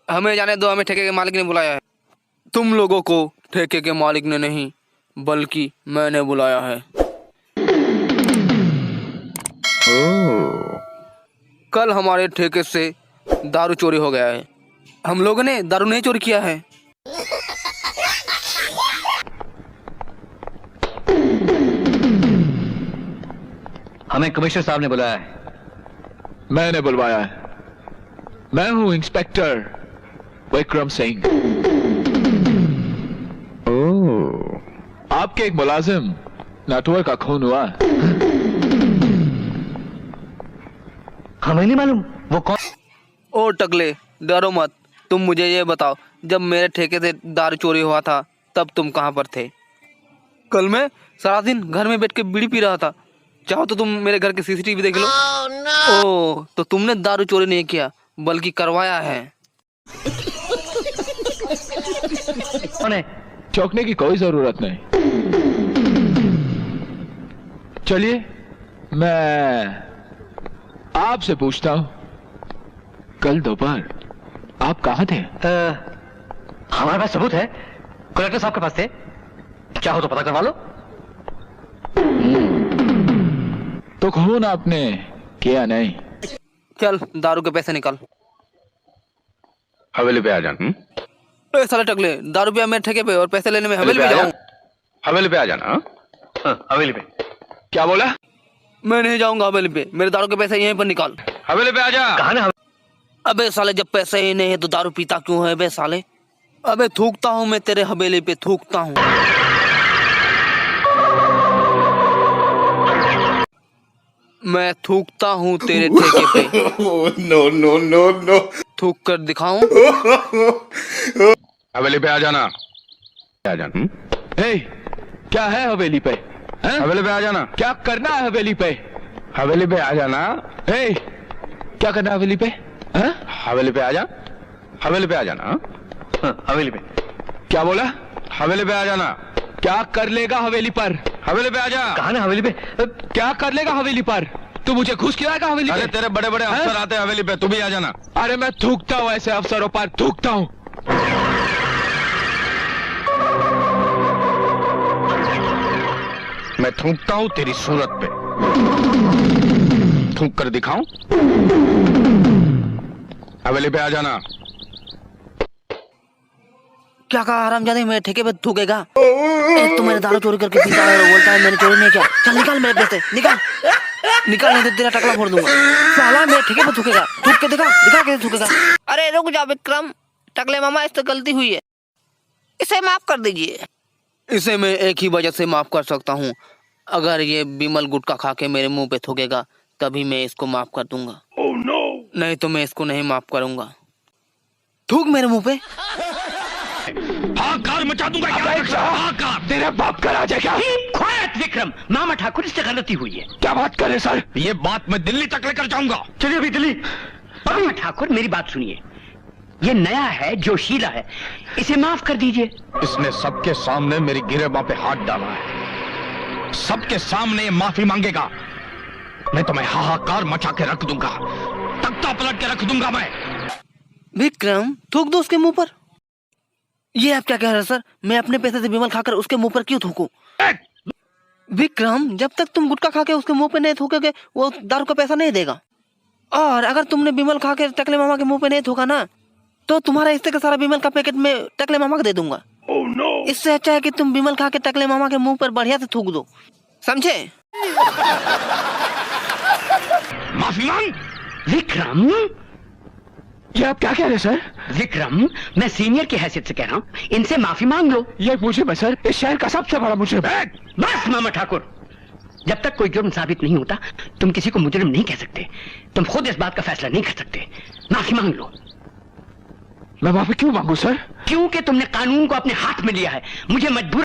हमें जाने दो, हमें ठेके के मालिक ने बुलाया है। तुम लोगों को ठेके के मालिक ने नहीं बल्कि मैंने बुलाया है। कल हमारे ठेके से दारू चोरी हो गया है। हम लोगों ने दारू नहीं चोरी किया है। हमें कमिश्नर साहब ने बुलाया है। मैंने बुलवाया है। मैं हूं इंस्पेक्टर विक्रम सिंह। आपके एक मुलाजिम नटवर का खून हुआ। हमें नहीं मालूम वो कौन। ओ टकले, डरो मत। तुम मुझे ये बताओ, जब मेरे ठेके से दारू चोरी हुआ था तब तुम कहाँ पर थे? कल मैं सारा दिन घर में बैठ के बीड़ी पी रहा था। चाहो तो तुम मेरे घर के सीसीटीवी देख लो। ओह, तो तुमने दारू चोरी नहीं किया बल्कि करवाया है। कौन है? चौंकने की कोई जरूरत नहीं। चलिए मैं आपसे पूछता हूं, कल दोपहर आप कहाँ थे? हमारे पास सबूत है। कलेक्टर साहब के पास थे। चाहो तो पता करवा लो। तो खून आपने किया नहीं? चल दारू के पैसे निकाल। हवेली पे आ जाना। ए साले टकले, दारू पिया मेरे ठेके पे और पैसे लेने में हवेली पे जाऊं? हवेली पे आ जाना। हवेली पे। क्या बोला? मैं नहीं जाऊंगा हवेली पे। मेरे दारू के पैसे यहीं पर निकाल। हवेली पे आ जा। कहा ना? अबे साले, जब पैसे ही नहीं है तो दारू पीता क्यों है बे साले? अबे थूकता हूँ मैं तेरे हवेली पे, थूकता हूँ। मैं थूकता हूँ तेरे ठेके पे। No no no no. थूक कर दिखाऊं? हवेली पे आ जाना। आ जाना। ए, क्या है हवेली पे? हवेली पे आ जाना। क्या करना है हवेली पे? हवेली पे आ जाना। ए, क्या करना है हवेली पे? हवेली पे आ जा। हवेली पे आ जाना। हवेली पे। क्या बोला? हवेली पे आ जाना। क्या कर लेगा हवेली पर? हवेली पे आ जा। कहा ना हवेली पे? क्या कर लेगा हवेली पर? तू मुझे घुस खिलाएगा हवेली अरे पे? तेरे बड़े बड़े अफसर आते हैं हवेली पे, तू भी आ जाना। अरे मैं थूकता हूँ ऐसे अफसरों पर, थूकता हूँ। मैं थूकता हूँ तेरी सूरत पे। थूक कर दिखाऊं? हवेली पे आ जाना। क्या कहा हरामजादे, मेरे ठेके पे थूकेगा? एक तो मैंने दारू चोरी करके पीता है और बोलता है मैंने चोरी नहीं किया। चल निकाल मेरे पैसे, निकाल निकाल, नहीं तो तेरा टकला फोड़ दूंगा। साला मेरे ठेके पे थूकेगा। थूक के दिखा, दिखा कैसे थूकेगा। अरे रुक जा विक्रम, टकले मामा, इससे गलती हुई है, इसे माफ कर दीजिए। इसे मैं एक ही वजह से माफ कर सकता हूँ, अगर ये बिमल गुटखा खा के मेरे मुंह पे थूकेगा तभी मैं इसको माफ कर दूंगा। नहीं तो मैं इसको नहीं माफ करूंगा। थूक मेरे मुंह पे। हाकार मचा दूंगा। हाकार। तेरे बाप का राज है क्या? ख्वायत विक्रम, मामा ठाकुर, इससे गलती हुई है। क्या बात करे सर? ये बात मैं दिल्ली तक लेकर जाऊंगा। चलिए अभी दिल्ली। मामा ठाकुर मेरी बात सुनिए, ये नया है, जोशीला है, इसे माफ कर दीजिए। इसने सबके सामने मेरी गिरेबां पे हाथ डाला है। सबके सामने ये माफी मांगेगा। मैं तुम्हें हाहाकार मचा के रख दूंगा, तख्ता पलट के रख दूंगा मैं। विक्रम, थूक दो उसके मुंह पर। ये आप क्या कह रहे हैं सर? मैं अपने पैसे से बिमल खाकर उसके मुंह पर क्यों थूकूं? विक्रम, जब तक तुम गुटखा खा के उसके मुंह पे नहीं थूकोगे वो दारू का पैसा नहीं देगा। और अगर तुमने बिमल खा के टकले मामा के मुंह पे नहीं थूका ना तो तुम्हारा हिस्से का सारा बिमल का पैकेट में टकले मामा को दे दूंगा। इससे अच्छा है कि तुम बिमल खा के टकले मामा के मुंह पर बढ़िया से थूक दो, समझे? माफी मांग। विक्रम, ये आप क्या कह रहे हैं सर? विक्रम, मैं सीनियर की हैसियत से कह रहा हूँ, इनसे माफी मांग लो। ये मुजरिम है सर, इस शहर का सबसे बड़ा मुजरिम है। बस मामा ठाकुर, जब तक कोई जुर्म साबित नहीं होता तुम किसी को मुजरिम नहीं कह सकते। तुम खुद इस बात का फैसला नहीं कर सकते। माफी मांग लो। मैं माफी क्यों मांगू सर? क्योंकि तुमने कानून को अपने हाथ में लिया है। मुझे मजबूर